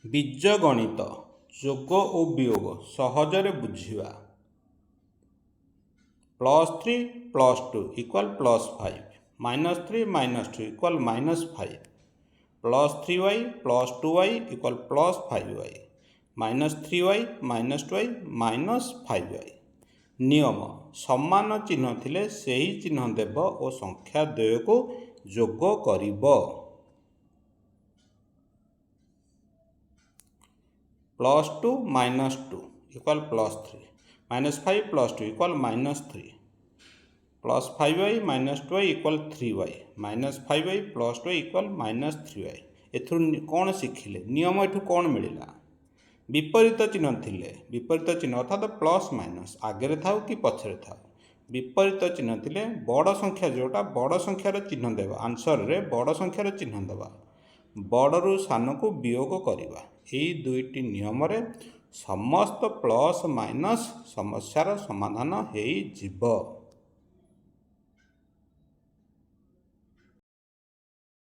बीजगणित जोग और वियोग सहजरे बुझिबा। +3 +2 equal +5 -3 -2 equal -5 +3y +2y equal +5y -3y -2y -5y। नियम समान चिन्ह थिले सही चिन्ह देव और संख्या द्वय को जोग करिब। +2 -2 equal +3 -5 +2 equal -3 +5y -2y equal 3y -5y +2y equal -3y। एथु कौन शिखिले नियम एठु कौन मिलला विपरीत चिन्ह थिले विपरीत चिन्ह अर्थात प्लस माइनस आगे थाउ कि पछरे थाउ विपरीत चिन्ह थिले बड़ संख्या जोटा बड़ संख्यार चिन्ह देवा आंसर रे बड़ संख्यार चिन्ह देवा बड़रू सान को वियोग करवा। यही दुईटी नियम रे समस्त प्लस माइनस समस्यार समाधान हो।